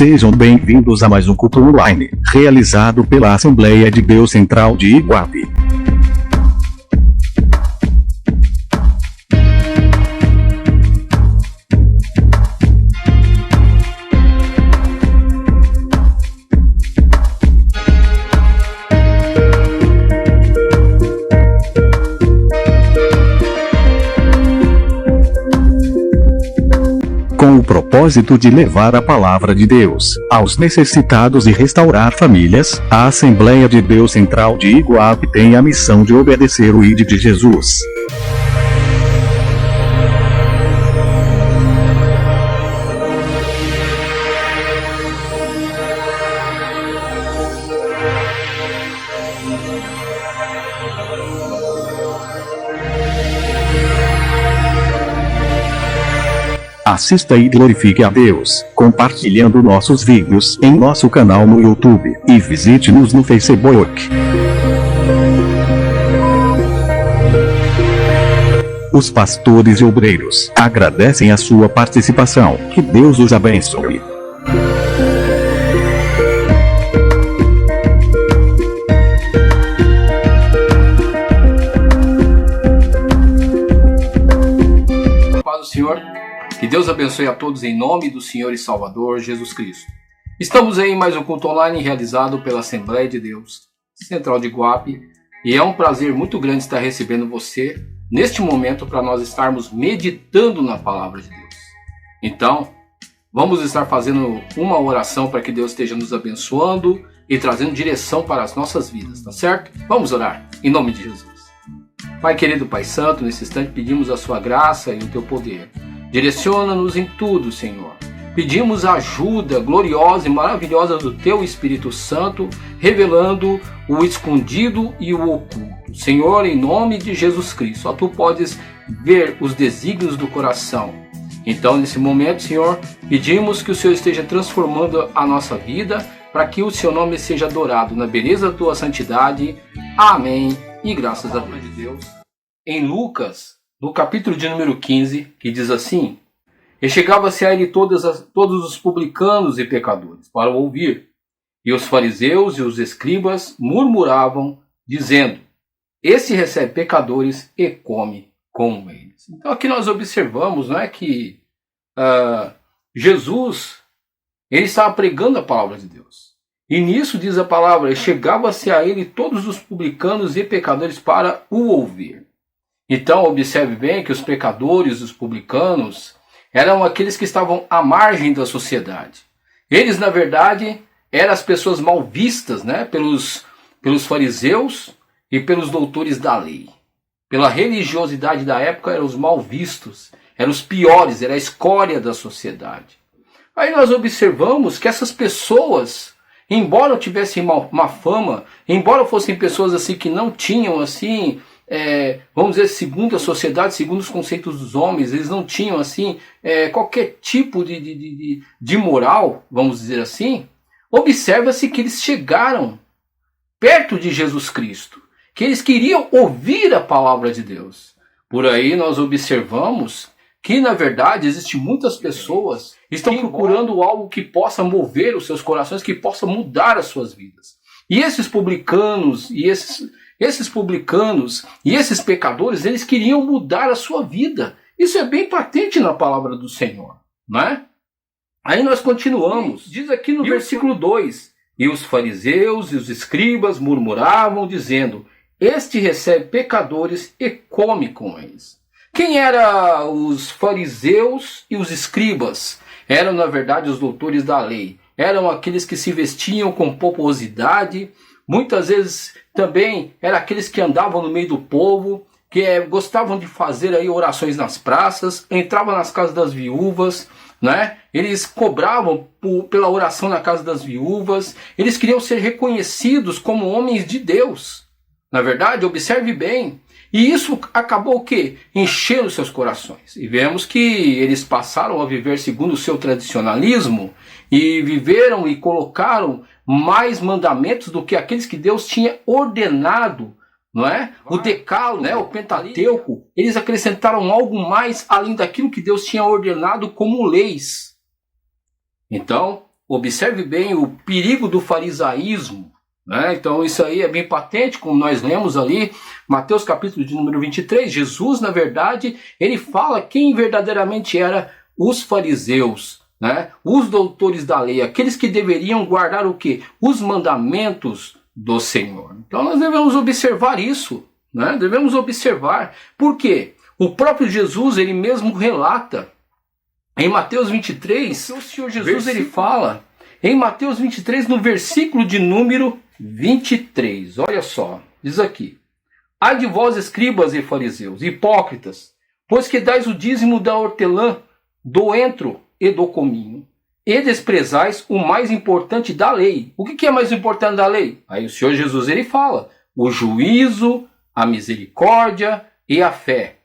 Sejam bem-vindos a mais um culto online, realizado pela Assembleia de Deus Central de Iguape. Com o propósito de levar a palavra de Deus aos necessitados e restaurar famílias, a Assembleia de Deus Central de Iguape tem a missão de obedecer o ID de Jesus. Assista e glorifique a Deus, compartilhando nossos vídeos em nosso canal no YouTube, e visite-nos no Facebook. Os pastores e obreiros agradecem a sua participação. Que Deus os abençoe. Paz do Senhor. Que Deus abençoe a todos em nome do Senhor e Salvador Jesus Cristo. Estamos aí em mais um culto online realizado pela Assembleia de Deus Central de Iguape, e é um prazer muito grande estar recebendo você neste momento para nós estarmos meditando na palavra de Deus. Então, vamos estar fazendo uma oração para que Deus esteja nos abençoando e trazendo direção para as nossas vidas, tá certo? Vamos orar em nome de Jesus. Pai querido, Pai Santo, nesse instante pedimos a sua graça e o teu poder. Direciona-nos em tudo, Senhor. Pedimos a ajuda gloriosa e maravilhosa do Teu Espírito Santo, revelando o escondido e o oculto. Senhor, em nome de Jesus Cristo, só Tu podes ver os desígnios do coração. Então, nesse momento, Senhor, pedimos que o Senhor esteja transformando a nossa vida, para que o Seu nome seja adorado na beleza da Tua santidade. Amém. E graças a Deus. Em Lucas, no capítulo de número 15, que diz assim: E chegava-se a ele todos os publicanos e pecadores, para o ouvir. E os fariseus e os escribas murmuravam, dizendo: Esse recebe pecadores e come com eles. Então aqui nós observamos, não é, que Jesus, ele estava pregando a palavra de Deus. E nisso diz a palavra: chegava-se a ele todos os publicanos e pecadores para o ouvir. Então, observe bem que os pecadores, os publicanos, eram aqueles que estavam à margem da sociedade. Eles, na verdade, eram as pessoas mal vistas, né, pelos fariseus e pelos doutores da lei. Pela religiosidade da época, eram os mal vistos, eram os piores, era a escória da sociedade. Aí nós observamos que essas pessoas, embora tivessem má fama, embora fossem pessoas assim que não tinham assim, vamos dizer, segundo a sociedade, segundo os conceitos dos homens, eles não tinham assim qualquer tipo de moral, vamos dizer assim. Observa-se que eles chegaram perto de Jesus Cristo, que eles queriam ouvir a palavra de Deus. Por aí nós observamos que, na verdade, existem muitas pessoas que estão procurando algo que possa mover os seus corações, que possa mudar as suas vidas. E esses publicanos e esses pecadores, eles queriam mudar a sua vida. Isso é bem patente na palavra do Senhor, não é? Aí nós continuamos. Diz aqui no versículo 2: E os fariseus e os escribas murmuravam, dizendo: Este recebe pecadores e come com eles. Quem eram os fariseus e os escribas? Eram, na verdade, os doutores da lei. Eram aqueles que se vestiam com pomposidade. Muitas vezes também eram aqueles que andavam no meio do povo, que gostavam de fazer aí orações nas praças, entravam nas casas das viúvas, né? Eles cobravam pela oração na casa das viúvas, eles queriam ser reconhecidos como homens de Deus. Na verdade, observe bem, e isso acabou o quê? Enchendo seus corações. E vemos que eles passaram a viver segundo o seu tradicionalismo, e viveram e colocaram mais mandamentos do que aqueles que Deus tinha ordenado, não é? O decálogo, né? O Pentateuco, eles acrescentaram algo mais além daquilo que Deus tinha ordenado como leis. Então, observe bem o perigo do farisaísmo, né? Então isso aí é bem patente, como nós lemos ali, Mateus capítulo de número 23, Jesus, na verdade, ele fala quem verdadeiramente era os fariseus, né? Os doutores da lei, aqueles que deveriam guardar o quê? Os mandamentos do Senhor. Então nós devemos observar isso, né? Devemos observar. Por quê? O próprio Jesus, ele mesmo relata, em Mateus 23, o Senhor Jesus ele fala, em Mateus 23, no versículo de número 23, olha só, diz aqui: ai de vós, escribas e fariseus, hipócritas, pois que dais o dízimo da hortelã, do entro e do cominho, e desprezais o mais importante da lei. O que é mais importante da lei? Aí o Senhor Jesus ele fala: o juízo, a misericórdia e a fé.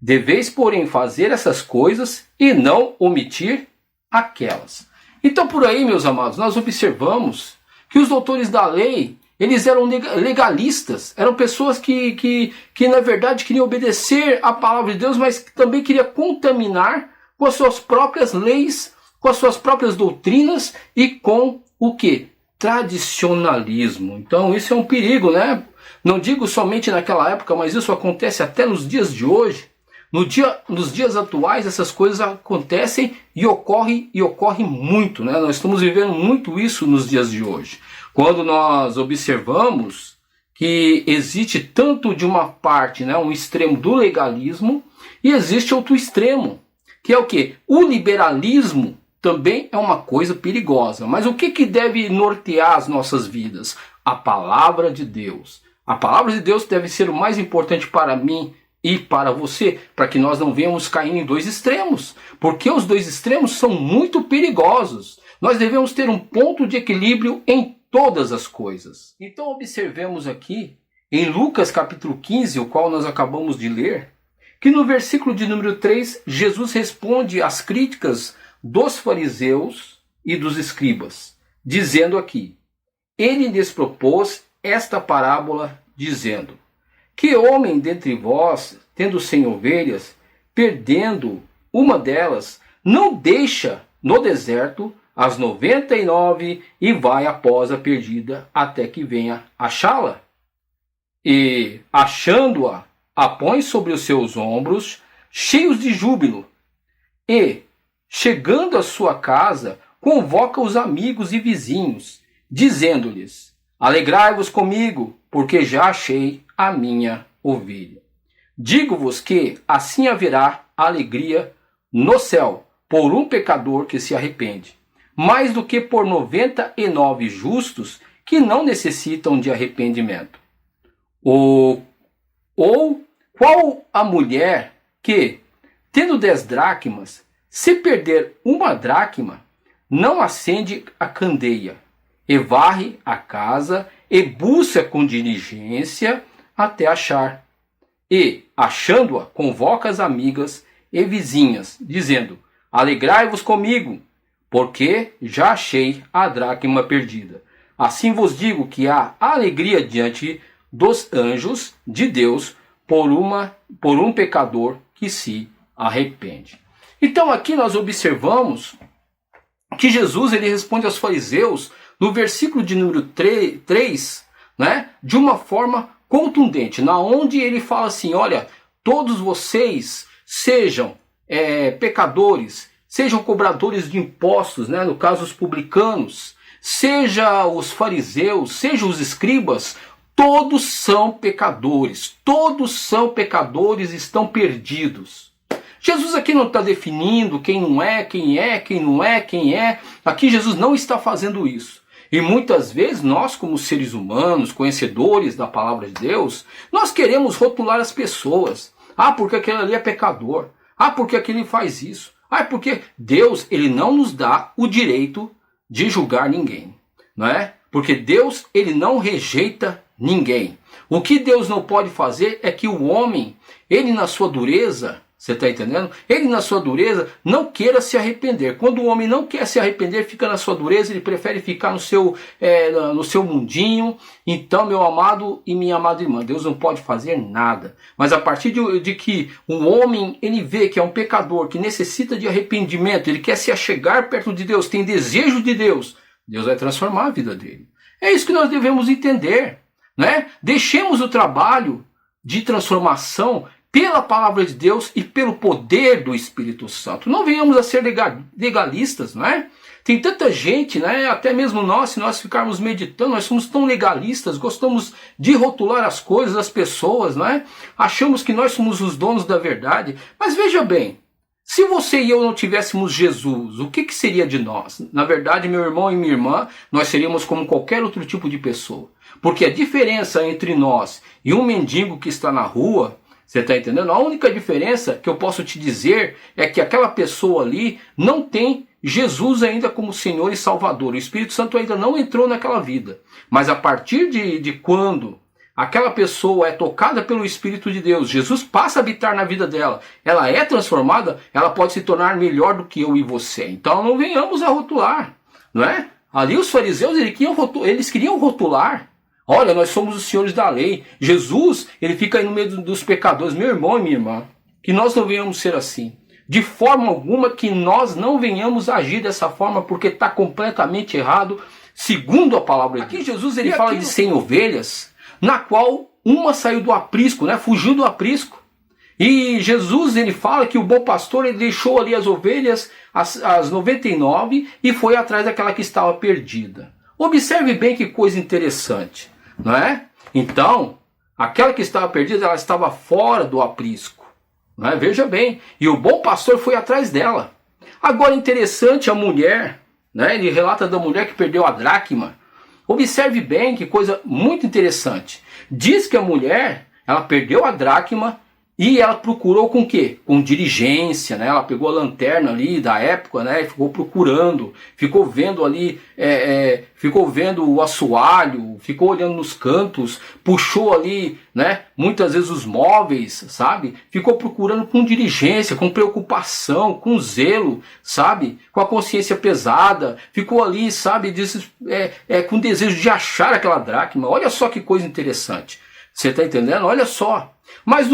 Deveis, porém, fazer essas coisas e não omitir aquelas. Então, por aí, meus amados, nós observamos que os doutores da lei, eles eram legalistas, eram pessoas que na verdade, queriam obedecer à palavra de Deus, mas também queriam contaminar com as suas próprias leis, com as suas próprias doutrinas e com o quê? Tradicionalismo. Então, isso é um perigo, né? Não digo somente naquela época, mas isso acontece até nos dias de hoje. Nos dias atuais, essas coisas acontecem e ocorre muito, né? Nós estamos vivendo muito isso nos dias de hoje. Quando nós observamos que existe tanto de uma parte, né, um extremo do legalismo, e existe outro extremo, que é o quê? O liberalismo também é uma coisa perigosa. Mas o que deve nortear as nossas vidas? A palavra de Deus. A palavra de Deus deve ser o mais importante para mim e para você, para que nós não venhamos cair em dois extremos, porque os dois extremos são muito perigosos. Nós devemos ter um ponto de equilíbrio em todas as coisas. Então observemos aqui, em Lucas capítulo 15, o qual nós acabamos de ler, que no versículo de número 3, Jesus responde às críticas dos fariseus e dos escribas, dizendo aqui: ele lhes propôs esta parábola, dizendo: que homem dentre vós, tendo 100 ovelhas, perdendo uma delas, não deixa no deserto as 99 e vai após a perdida até que venha achá-la? E, achando-a, a põe sobre os seus ombros, cheios de júbilo, e, chegando à sua casa, convoca os amigos e vizinhos, dizendo-lhes: alegrai-vos comigo, porque já achei a minha ovelha. Digo-vos que assim haverá alegria no céu por um pecador que se arrepende, mais do que por 99 justos que não necessitam de arrependimento. Ou qual a mulher que, tendo 10 dracmas, se perder uma dracma, não acende a candeia, e varre a casa, e busca com diligência até achar. E, achando-a, convoca as amigas e vizinhas, dizendo: alegrai-vos comigo, porque já achei a dracma perdida. Assim vos digo que há alegria diante dos anjos de Deus por um pecador que se arrepende. Então aqui nós observamos que Jesus ele responde aos fariseus no versículo de número 3, né, de uma forma contundente, na onde ele fala assim: olha, todos vocês sejam pecadores, sejam cobradores de impostos, né, no caso os publicanos, seja os fariseus, seja os escribas, todos são pecadores, estão perdidos. Jesus aqui não está definindo quem não é, quem é, quem não é, quem é. Aqui Jesus não está fazendo isso. E muitas vezes nós, como seres humanos, conhecedores da palavra de Deus, nós queremos rotular as pessoas. Ah, porque aquele ali é pecador. Ah, porque aquele faz isso. Ah, porque Deus ele não nos dá o direito de julgar ninguém, não é? Porque Deus ele não rejeita ninguém. O que Deus não pode fazer é que o homem, ele na sua dureza, Você está entendendo? Ele na sua dureza não queira se arrepender. Quando o homem não quer se arrepender, fica na sua dureza, ele prefere ficar no seu mundinho. Então, meu amado e minha amada irmã, Deus não pode fazer nada. Mas a partir de que um homem, ele vê que é um pecador, que necessita de arrependimento, ele quer se achegar perto de Deus, tem desejo de Deus, Deus vai transformar a vida dele. É isso que nós devemos entender, né? Deixemos o trabalho de transformação pela palavra de Deus e pelo poder do Espírito Santo. Não venhamos a ser legalistas, não é? Tem tanta gente, né? Até mesmo nós, se nós ficarmos meditando, nós somos tão legalistas, gostamos de rotular as coisas, as pessoas, não é? Achamos que nós somos os donos da verdade. Mas veja bem, se você e eu não tivéssemos Jesus, o que seria de nós? Na verdade, meu irmão e minha irmã, nós seríamos como qualquer outro tipo de pessoa. Porque a diferença entre nós e um mendigo que está na rua, você está entendendo? A única diferença que eu posso te dizer é que aquela pessoa ali não tem Jesus ainda como Senhor e Salvador. O Espírito Santo ainda não entrou naquela vida. Mas a partir de quando aquela pessoa é tocada pelo Espírito de Deus, Jesus passa a habitar na vida dela, ela é transformada, ela pode se tornar melhor do que eu e você. Então não venhamos a rotular, não é? Ali os fariseus, eles queriam rotular. Olha, nós somos os senhores da lei. Jesus, ele fica aí no meio dos pecadores. Meu irmão e minha irmã, que nós não venhamos ser assim. De forma alguma que nós não venhamos agir dessa forma, porque está completamente errado, segundo a palavra de Deus. Aqui Jesus ele fala de 100 ovelhas, na qual uma saiu do aprisco, né? Fugiu do aprisco. E Jesus ele fala que o bom pastor ele deixou ali as ovelhas, as 99, e foi atrás daquela que estava perdida. Observe bem que coisa interessante, não é? Então, aquela que estava perdida, ela estava fora do aprisco, não é? Veja bem, e o bom pastor foi atrás dela. Agora, interessante, a mulher, né? Ele relata da mulher que perdeu a dracma. Observe bem que coisa muito interessante. Diz que a mulher, ela perdeu a dracma e ela procurou com o quê? Com diligência, né? Ela pegou a lanterna ali da época, né? E ficou procurando, ficou vendo ali, ficou vendo o assoalho, ficou olhando nos cantos, puxou ali, né? Muitas vezes os móveis, sabe? Ficou procurando com diligência, com preocupação, com zelo, sabe? Com a consciência pesada, ficou ali, sabe? Com desejo de achar aquela dracma. Olha só que coisa interessante. Você está entendendo? Olha só. Mas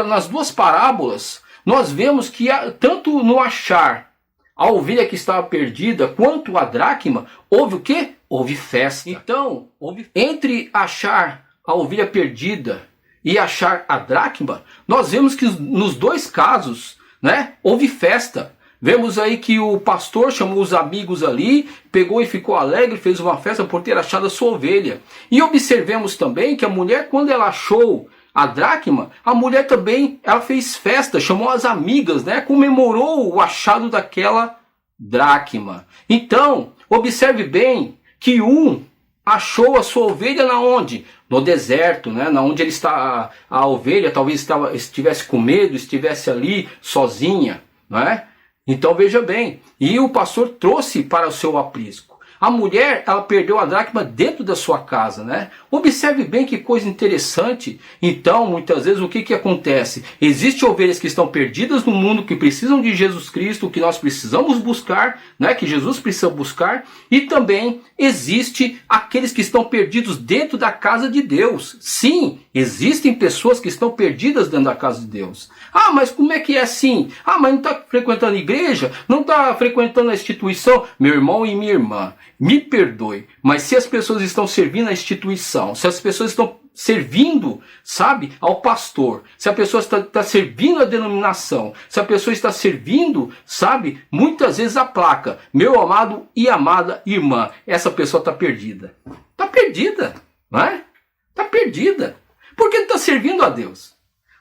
nas duas parábolas, nós vemos que tanto no achar a ovelha que estava perdida, quanto a dracma, houve o quê? Houve festa. Então, entre achar a ovelha perdida e achar a dracma, nós vemos que nos dois casos, né, houve festa. Vemos aí que o pastor chamou os amigos ali, pegou e ficou alegre, fez uma festa por ter achado a sua ovelha. E observemos também que a mulher, quando ela achou a dracma, a mulher também ela fez festa, chamou as amigas, né? Comemorou o achado daquela dracma. Então, observe bem que um achou a sua ovelha na onde? No deserto, né? Na onde ele está, a ovelha talvez estivesse com medo, estivesse ali sozinha, não é? Então veja bem, e o pastor trouxe para o seu aprisco. A mulher, ela perdeu a dracma dentro da sua casa, né? Observe bem que coisa interessante. Então, muitas vezes, o que acontece? Existem ovelhas que estão perdidas no mundo, que precisam de Jesus Cristo, que nós precisamos buscar, né? Que Jesus precisa buscar. E também existe aqueles que estão perdidos dentro da casa de Deus. Sim, existem pessoas que estão perdidas dentro da casa de Deus. Ah, mas como é que é assim? Ah, mas não está frequentando a igreja? Não está frequentando a instituição? Meu irmão e minha irmã, me perdoe, mas se as pessoas estão servindo a instituição, se as pessoas estão servindo, sabe, ao pastor, se a pessoa está servindo a denominação, se a pessoa está servindo, sabe, muitas vezes a placa, meu amado e amada irmã, essa pessoa está perdida. Está perdida, não é? Está perdida. Porque não está servindo a Deus.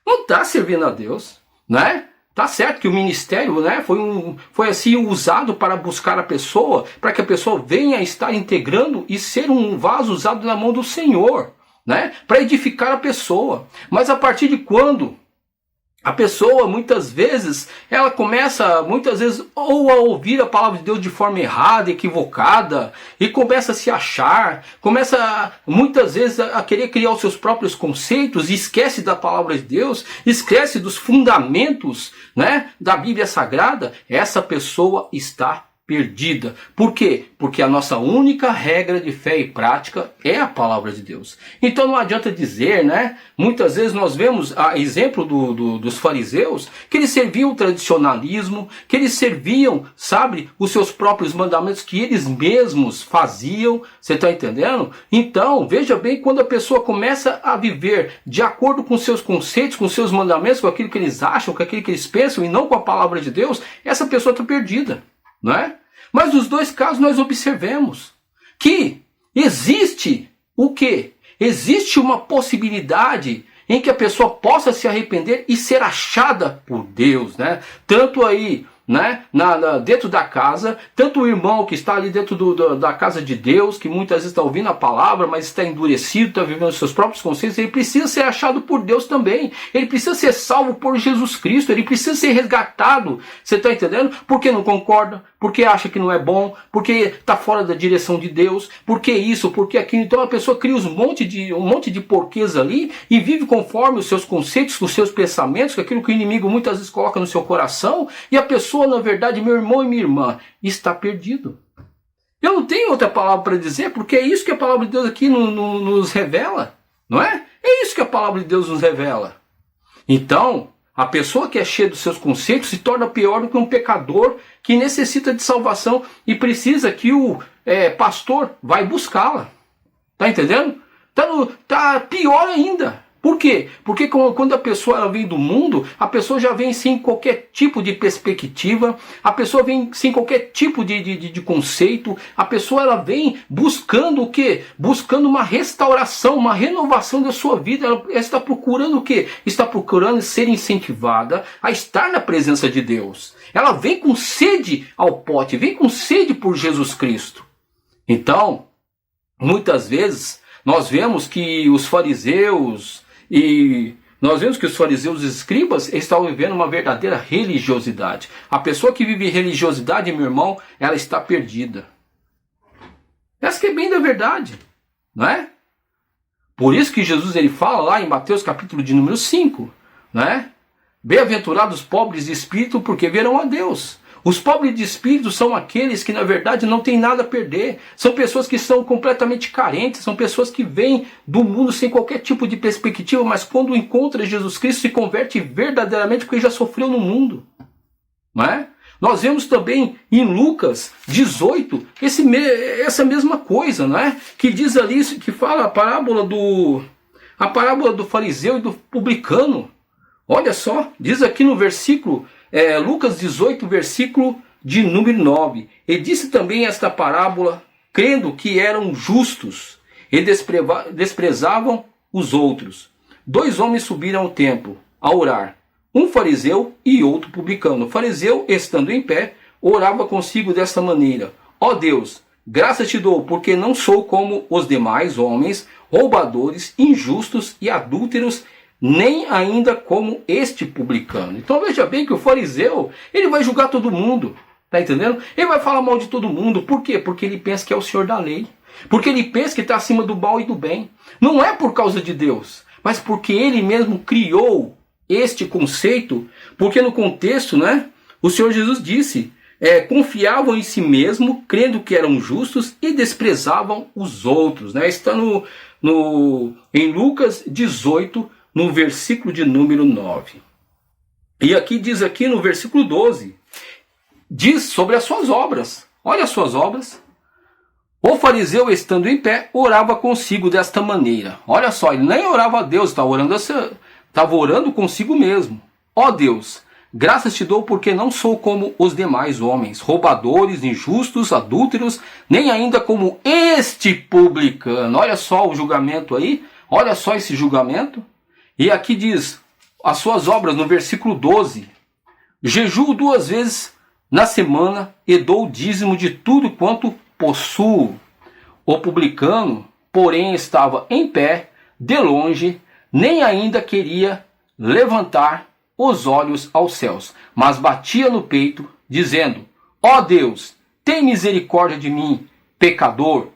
Não está servindo a Deus, né? Tá certo que o ministério, né, foi assim usado para buscar a pessoa, para que a pessoa venha estar integrando e ser um vaso usado na mão do Senhor, né, para edificar a pessoa. Mas a partir de quando A pessoa, muitas vezes, ela começa, ou a ouvir a palavra de Deus de forma errada, equivocada, e começa a se achar, começa, muitas vezes, a querer criar os seus próprios conceitos, e esquece da palavra de Deus, esquece dos fundamentos, né, da Bíblia Sagrada. Essa pessoa está perdida. Por quê? Porque a nossa única regra de fé e prática é a palavra de Deus. Então não adianta dizer, né? Muitas vezes nós vemos a exemplo dos fariseus, que eles serviam o tradicionalismo, que eles serviam, sabe, os seus próprios mandamentos que eles mesmos faziam. Você está entendendo? Então, veja bem, quando a pessoa começa a viver de acordo com seus conceitos, com seus mandamentos, com aquilo que eles acham, com aquilo que eles pensam, e não com a palavra de Deus, essa pessoa está perdida. Não é? Mas nos dois casos nós observemos que existe o quê? Existe uma possibilidade em que a pessoa possa se arrepender e ser achada por Deus, né? Tanto aí, né, dentro da casa, tanto o irmão que está ali dentro da casa de Deus, que muitas vezes está ouvindo a palavra, mas está endurecido, está vivendo os seus próprios conceitos, ele precisa ser achado por Deus também. Ele precisa ser salvo por Jesus Cristo, ele precisa ser resgatado. Você está entendendo? Porque não concorda, porque acha que não é bom, porque está fora da direção de Deus, porque isso, porque aquilo. Então a pessoa cria um monte de porquês ali e vive conforme os seus conceitos, os seus pensamentos, aquilo que o inimigo muitas vezes coloca no seu coração, e a pessoa, na verdade, meu irmão e minha irmã, está perdido. Eu não tenho outra palavra para dizer, porque é isso que a palavra de Deus aqui nos revela, não é? É isso que a palavra de Deus nos revela. Então, a pessoa que é cheia dos seus conceitos se torna pior do que um pecador que necessita de salvação e precisa que o pastor vai buscá-la. Tá entendendo? Tá pior ainda. Por quê? Porque quando a pessoa ela vem do mundo, a pessoa já vem sem qualquer tipo de perspectiva, a pessoa vem sem qualquer tipo de conceito, a pessoa ela vem buscando o quê? Buscando uma restauração, uma renovação da sua vida. Ela está procurando o quê? Está procurando ser incentivada a estar na presença de Deus. Ela vem com sede ao pote, vem com sede por Jesus Cristo. Então, muitas vezes, nós vemos que os fariseus e os escribas estavam vivendo uma verdadeira religiosidade. A pessoa que vive religiosidade, meu irmão, ela está perdida. Essa que é bem da verdade, não é? Por isso que Jesus ele fala lá em Mateus capítulo de número 5, não é? Bem-aventurados os pobres de espírito, porque verão a Deus. Os pobres de espírito são aqueles que, na verdade, não têm nada a perder. São pessoas que são completamente carentes, são pessoas que vêm do mundo sem qualquer tipo de perspectiva, mas quando encontra Jesus Cristo se converte verdadeiramente porque já sofreu no mundo. Não é? Nós vemos também em Lucas 18 essa mesma coisa, não é? Que diz ali, que fala a parábola do fariseu e do publicano. Olha só, diz aqui no versículo, Lucas 18, versículo de número 9. E disse também esta parábola, crendo que eram justos e desprezavam os outros. 2 homens subiram ao templo a orar, um fariseu e outro publicano. O fariseu, estando em pé, orava consigo desta maneira: ó Deus, graças te dou, porque não sou como os demais homens, roubadores, injustos e adúlteros, nem ainda como este publicano. Então veja bem que o fariseu, ele vai julgar todo mundo, tá entendendo? Ele vai falar mal de todo mundo. Por quê? Porque ele pensa que é o senhor da lei. Porque ele pensa que está acima do mal e do bem. Não é por causa de Deus, mas porque ele mesmo criou este conceito, porque no contexto, né, o Senhor Jesus disse, confiavam em si mesmo, crendo que eram justos e desprezavam os outros. Né? Está em Lucas 18, no versículo de número 9. E aqui diz aqui no versículo 12, diz sobre as suas obras. Olha as suas obras. O fariseu, estando em pé, orava consigo desta maneira. Olha só, ele nem orava a Deus, estava orando consigo mesmo. Ó Deus, graças te dou porque não sou como os demais homens, roubadores, injustos, adúlteros, nem ainda como este publicano. Olha só o julgamento aí, olha só esse julgamento. E aqui diz, as suas obras, no versículo 12, jejuo 2 vezes na semana e dou o dízimo de tudo quanto possuo. O publicano, porém, estava em pé, de longe, nem ainda queria levantar os olhos aos céus, mas batia no peito, dizendo: ó Deus, tem misericórdia de mim, pecador.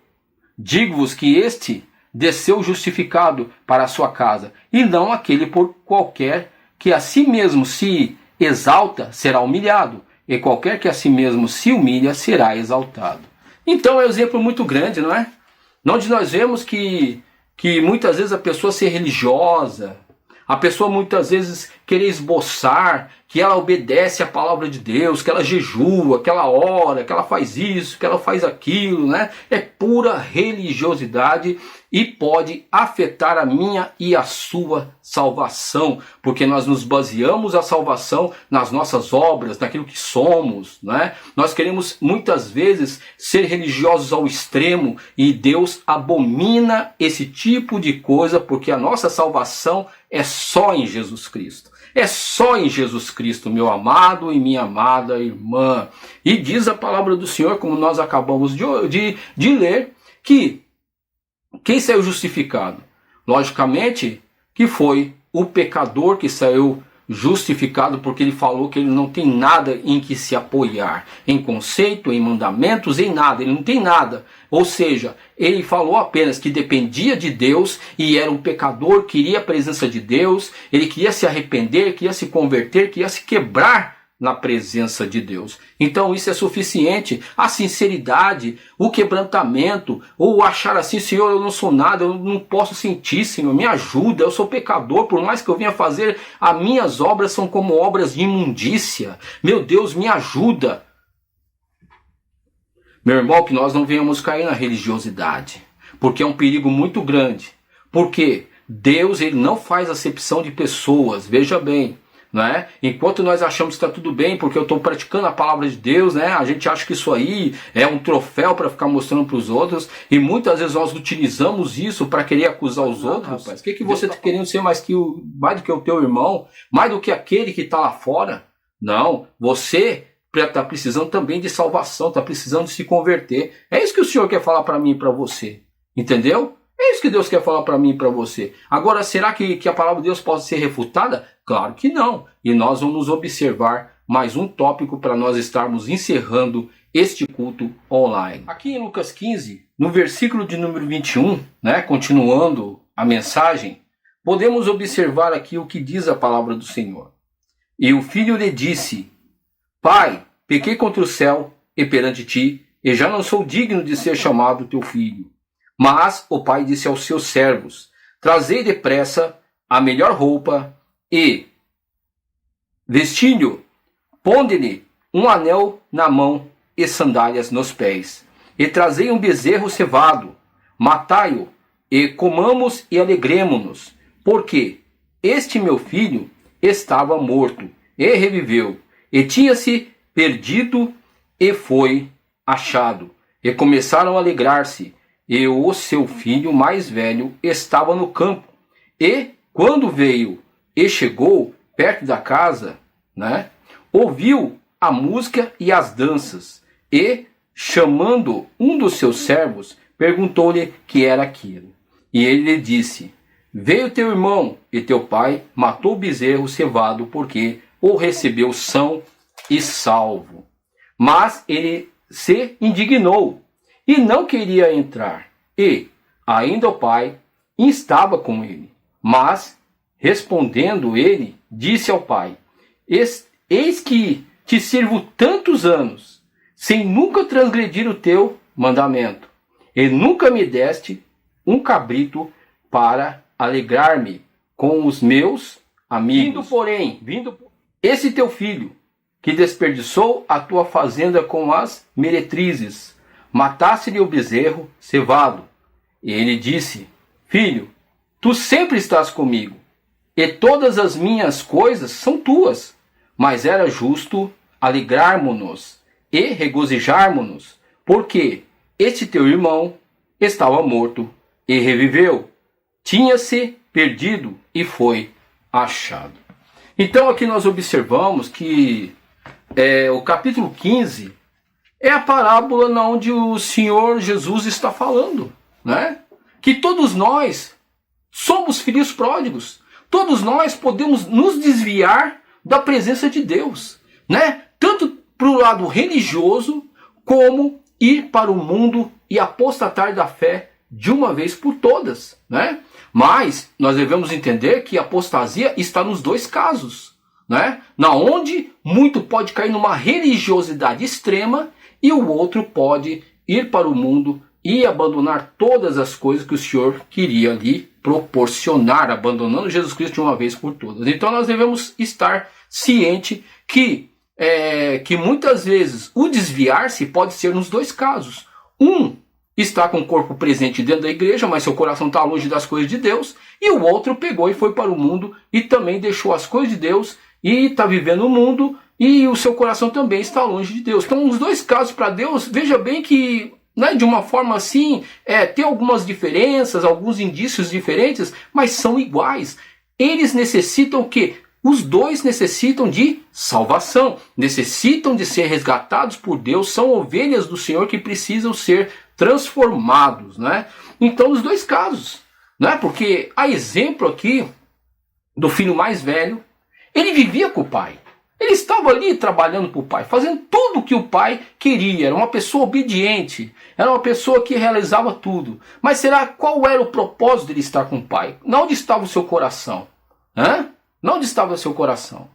Digo-vos que este desceu justificado para a sua casa, e não aquele por qualquer que a si mesmo se exalta será humilhado, e qualquer que a si mesmo se humilha será exaltado. Então é um exemplo muito grande, não é? Onde nós vemos que muitas vezes a pessoa ser religiosa, a pessoa muitas vezes querer esboçar que ela obedece à palavra de Deus, que ela jejua, que ela ora, que ela faz isso, que ela faz aquilo, né? É pura religiosidade e pode afetar a minha e a sua salvação, porque nós nos baseamos a salvação nas nossas obras, naquilo que somos, né? Nós queremos muitas vezes ser religiosos ao extremo e Deus abomina esse tipo de coisa, porque a nossa salvação é só em Jesus Cristo. É só em Jesus Cristo, meu amado e minha amada irmã. E diz a palavra do Senhor, como nós acabamos de ler, que quem saiu justificado? Logicamente que foi o pecador que saiu justificado, porque ele falou que ele não tem nada em que se apoiar, em conceito, em mandamentos, em nada, ele não tem nada. Ou seja, ele falou apenas que dependia de Deus e era um pecador, queria a presença de Deus, ele queria se arrepender, queria se converter, queria se quebrar na presença de Deus. Então isso é suficiente. A sinceridade, o quebrantamento, ou achar assim: Senhor, eu não sou nada, eu não posso sentir, Senhor, me ajuda, eu sou pecador, por mais que eu venha fazer, as minhas obras são como obras de imundícia. Meu Deus, me ajuda. Meu irmão, que nós não venhamos cair na religiosidade, porque é um perigo muito grande. Porque Deus, ele não faz acepção de pessoas, veja bem. Não é? Enquanto nós achamos que está tudo bem porque eu estou praticando a palavra de Deus, né? A gente acha que isso aí é um troféu para ficar mostrando para os outros, e muitas vezes nós utilizamos isso para querer acusar os outros. Rapaz, o que você está querendo ser mais do que o teu irmão, mais do que aquele que está lá fora? Não, você está precisando também de salvação, está precisando de se converter. É isso que o Senhor quer falar para mim e para você, entendeu? É isso que Deus quer falar para mim e para você. Agora, será que a palavra de Deus pode ser refutada? Claro que não. E nós vamos observar mais um tópico para nós estarmos encerrando este culto online. Aqui em Lucas 15, no versículo de número 21, né, continuando a mensagem, podemos observar aqui o que diz a palavra do Senhor. E o filho lhe disse: Pai, pequei contra o céu e perante ti, e já não sou digno de ser chamado teu filho. Mas o pai disse aos seus servos: Trazei depressa a melhor roupa e vestiu-lhe, ponde-lhe um anel na mão e sandálias nos pés. E trazei um bezerro cevado, matai-o, e comamos e alegremo-nos, porque este meu filho estava morto e reviveu, e tinha-se perdido e foi achado. E começaram a alegrar-se. E o seu filho mais velho estava no campo. E quando veio e chegou perto da casa, né, ouviu a música e as danças. E, chamando um dos seus servos, perguntou-lhe que era aquilo. E ele lhe disse: Veio teu irmão e teu pai matou o bezerro cevado, porque o recebeu são e salvo. Mas ele se indignou e não queria entrar. E ainda o pai instava com ele. Mas, respondendo ele, disse ao pai: Eis que te sirvo tantos anos, sem nunca transgredir o teu mandamento, e nunca me deste um cabrito para alegrar-me com os meus amigos. Vindo, esse teu filho, que desperdiçou a tua fazenda com as meretrizes, matasse-lhe o bezerro cevado. E ele disse: Filho, tu sempre estás comigo, e todas as minhas coisas são tuas. Mas era justo alegrarmos-nos e regozijarmos-nos, porque este teu irmão estava morto e reviveu, tinha-se perdido e foi achado. Então aqui nós observamos que o capítulo 15 é a parábola onde o Senhor Jesus está falando, né? Que todos nós somos filhos pródigos. Todos nós podemos nos desviar da presença de Deus, né? Tanto para o lado religioso, como ir para o mundo e apostatar da fé de uma vez por todas, né? Mas nós devemos entender que a apostasia está nos dois casos, né? Na onde muito pode cair numa religiosidade extrema e o outro pode ir para o mundo e abandonar todas as coisas que o Senhor queria lhe proporcionar, abandonando Jesus Cristo de uma vez por todas. Então nós devemos estar ciente que muitas vezes o desviar-se pode ser nos dois casos. Um está com o corpo presente dentro da igreja, mas seu coração está longe das coisas de Deus, e o outro pegou e foi para o mundo e também deixou as coisas de Deus e está vivendo o mundo e o seu coração também está longe de Deus. Então, os dois casos para Deus, veja bem que, né, de uma forma assim, tem algumas diferenças, alguns indícios diferentes, mas são iguais. Eles necessitam o quê? Os dois necessitam de salvação, necessitam de ser resgatados por Deus, são ovelhas do Senhor que precisam ser transformados, né? Então, os dois casos, né? Porque a exemplo aqui do filho mais velho, ele vivia com o pai. Ele estava ali trabalhando para o pai, fazendo tudo o que o pai queria. Era uma pessoa obediente, era uma pessoa que realizava tudo. Mas qual era o propósito dele estar com o pai? Onde estava o seu coração? Onde estava o seu coração?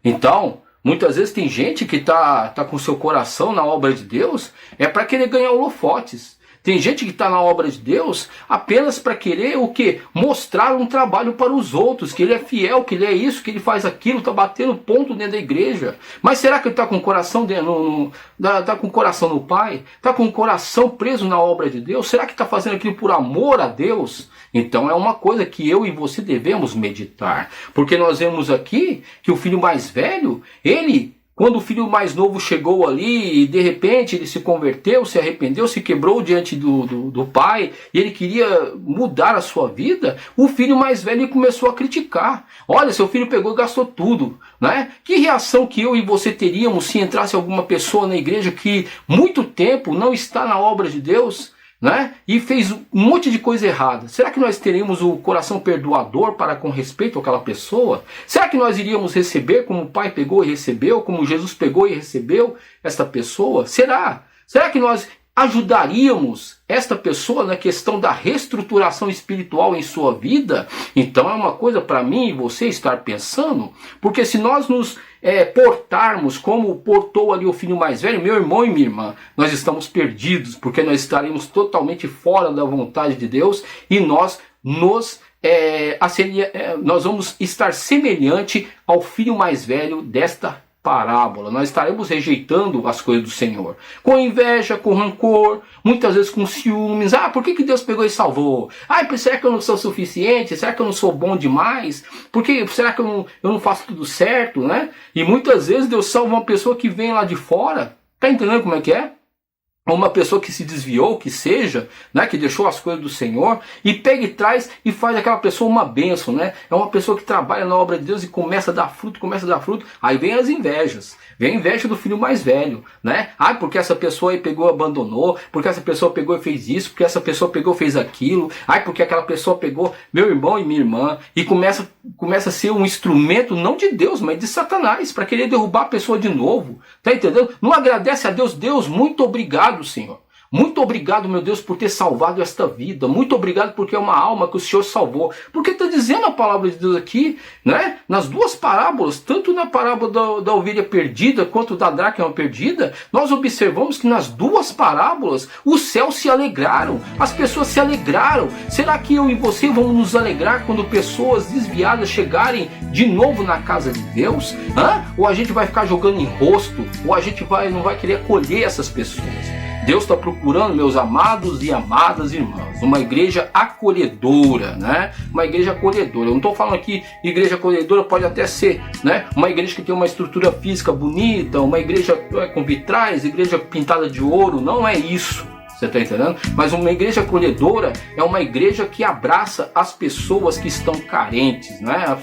Então, muitas vezes tem gente que tá com o seu coração na obra de Deus, para querer ganhar holofotes. Tem gente que está na obra de Deus apenas para querer o quê? Mostrar um trabalho para os outros, que ele é fiel, que ele é isso, que ele faz aquilo, está batendo ponto dentro da igreja. Mas será que ele está com o coração tá com o coração no Pai? Está com o coração preso na obra de Deus? Será que está fazendo aquilo por amor a Deus? Então é uma coisa que eu e você devemos meditar. Porque nós vemos aqui que o filho mais velho, quando o filho mais novo chegou ali e de repente ele se converteu, se arrependeu, se quebrou diante do pai e ele queria mudar a sua vida, o filho mais velho começou a criticar. Olha, seu filho pegou e gastou tudo, né? Que reação que eu e você teríamos se entrasse alguma pessoa na igreja que muito tempo não está na obra de Deus, né? E fez um monte de coisa errada? Será que nós teríamos o coração perdoador para com respeito àquela pessoa? Será que nós iríamos receber como o Pai pegou e recebeu, como Jesus pegou e recebeu esta pessoa? Será que nós ajudaríamos esta pessoa na questão da reestruturação espiritual em sua vida? Então é uma coisa para mim e você estar pensando, porque se nós nos portarmos como portou ali o filho mais velho, meu irmão e minha irmã, nós estamos perdidos, porque nós estaremos totalmente fora da vontade de Deus e nós vamos estar semelhante ao filho mais velho desta parábola. Nós estaremos rejeitando as coisas do Senhor, com inveja, com rancor, muitas vezes com ciúmes. Por que Deus pegou e salvou? Será que eu não sou suficiente? Será que eu não sou bom demais? Será que eu não faço tudo certo, né? E muitas vezes Deus salva uma pessoa que vem lá de fora. Tá entendendo como é que é? Uma pessoa que se desviou, que seja, né, que deixou as coisas do Senhor, e pega e traz e faz aquela pessoa uma bênção, né? É uma pessoa que trabalha na obra de Deus e começa a dar fruto, aí vem as invejas, vem a inveja do filho mais velho, né? Porque essa pessoa aí pegou e abandonou, porque essa pessoa pegou e fez isso, porque essa pessoa pegou e fez aquilo, porque aquela pessoa pegou meu irmão e minha irmã, e começa a ser um instrumento não de Deus, mas de Satanás, para querer derrubar a pessoa de novo, tá entendendo? Não agradece a Deus. Deus, muito obrigado, Senhor. Muito obrigado, meu Deus, por ter salvado esta vida. Muito obrigado porque é uma alma que o Senhor salvou. Porque está dizendo a palavra de Deus aqui, né? Nas duas parábolas, tanto na parábola da ovelha perdida quanto da dracma perdida, nós observamos que nas duas parábolas os céus se alegraram, as pessoas se alegraram. Será que eu e você vamos nos alegrar quando pessoas desviadas chegarem de novo na casa de Deus? Ou a gente vai ficar jogando em rosto? Ou a gente não vai querer acolher essas pessoas? Deus está procurando, meus amados e amadas irmãos, uma igreja acolhedora, né? Uma igreja acolhedora. Eu não estou falando aqui, igreja acolhedora pode até ser, né? Uma igreja que tem uma estrutura física bonita, uma igreja com vitrais, igreja pintada de ouro, não é isso. Você está entendendo? Mas uma igreja acolhedora é uma igreja que abraça as pessoas que estão carentes, né?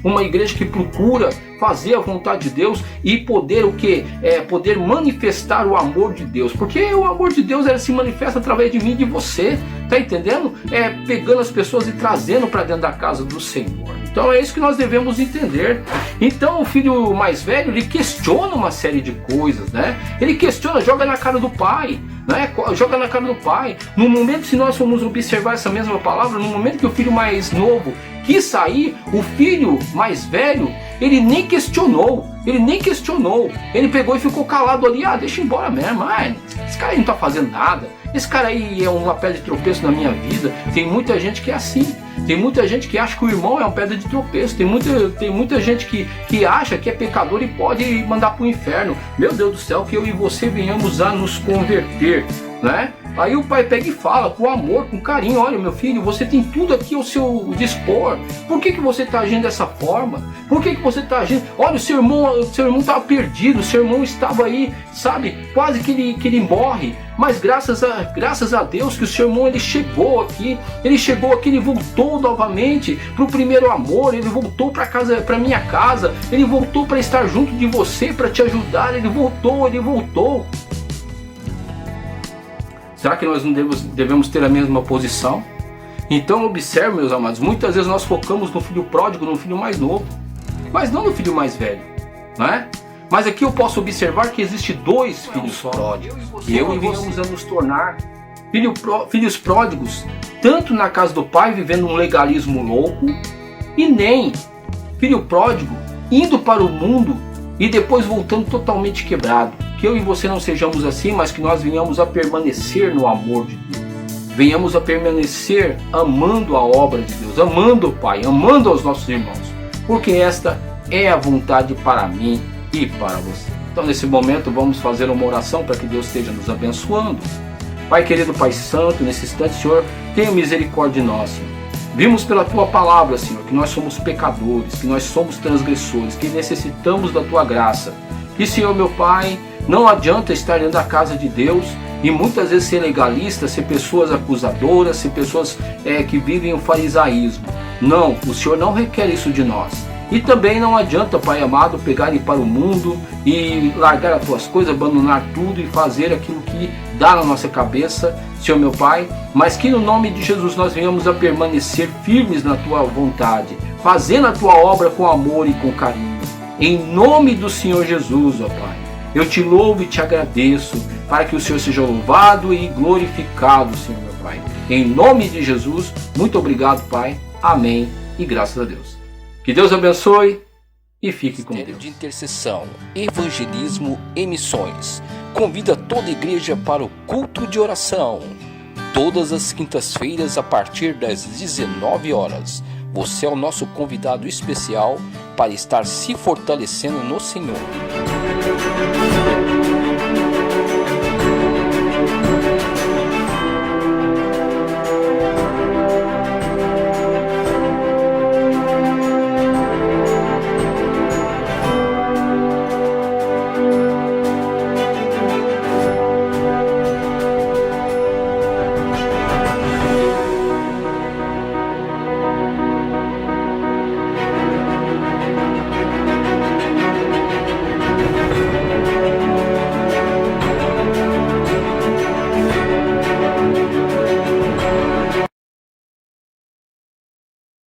Uma igreja que procura fazer a vontade de Deus e poder o quê? Poder manifestar o amor de Deus. Porque o amor de Deus se manifesta através de mim e de você. Tá entendendo? Pegando as pessoas e trazendo para dentro da casa do Senhor. Então é isso que nós devemos entender. Então o filho mais velho, ele questiona uma série de coisas, né? Ele questiona, joga na cara do pai, né? Joga na cara do pai. No momento, se nós formos observar essa mesma palavra, no momento que o filho mais novo quis sair, o filho mais velho, ele nem questionou. Ele pegou e ficou calado ali. Deixa eu ir embora mesmo. Esse cara aí não tá fazendo nada. Esse cara aí é uma pedra de tropeço na minha vida. Tem muita gente que é assim. Tem muita gente que acha que o irmão é uma pedra de tropeço. Tem muita gente que acha que é pecador e pode mandar para o inferno. Meu Deus do céu, que eu e você venhamos a nos converter, né? Aí o pai pega e fala com amor, com carinho: olha, meu filho, você tem tudo aqui ao seu dispor. Por que você está agindo dessa forma? Por que você está agindo? Olha, o seu irmão estava perdido, o seu irmão estava aí, sabe, quase que ele morre. Mas graças a Deus que o seu irmão ele chegou aqui, ele voltou novamente para o primeiro amor, ele voltou para minha casa, ele voltou para estar junto de você, para te ajudar, ele voltou. Será que nós não devemos ter a mesma posição? Então observe, meus amados, muitas vezes nós focamos no filho pródigo, no filho mais novo, mas não no filho mais velho, não é? Mas aqui eu posso observar que existe dois filhos pródigos, que eu e você vamos nos tornar filhos pródigos, tanto na casa do pai vivendo um legalismo louco, e nem filho pródigo indo para o mundo e depois voltando totalmente quebrado. Que eu e você não sejamos assim, mas que nós venhamos a permanecer no amor de Deus. Venhamos a permanecer amando a obra de Deus, amando o Pai, amando aos nossos irmãos. Porque esta é a vontade para mim e para você. Então nesse momento vamos fazer uma oração para que Deus esteja nos abençoando. Pai querido, Pai santo, nesse instante, Senhor, tenha misericórdia de nós, Senhor. Vimos pela Tua palavra, Senhor, que nós somos pecadores, que nós somos transgressores, que necessitamos da Tua graça. E, Senhor, meu Pai, não adianta estar dentro da casa de Deus e muitas vezes ser legalista, ser pessoas acusadoras, ser pessoas que vivem o farisaísmo. Não, o Senhor não requer isso de nós. E também não adianta, Pai amado, pegar e ir para o mundo e largar as tuas coisas, abandonar tudo e fazer aquilo que dá na nossa cabeça, Senhor meu Pai, mas que no nome de Jesus nós venhamos a permanecer firmes na tua vontade, fazendo a tua obra com amor e com carinho. Em nome do Senhor Jesus, ó Pai, eu te louvo e te agradeço, para que o Senhor seja louvado e glorificado, Senhor meu Pai. Em nome de Jesus, muito obrigado, Pai. Amém e graças a Deus. Que Deus abençoe e fique com Deus. De intercessão, evangelismo e missões. Convida toda a igreja para o culto de oração. Todas as quintas-feiras a partir das 19 horas. Você é o nosso convidado especial para estar se fortalecendo no Senhor.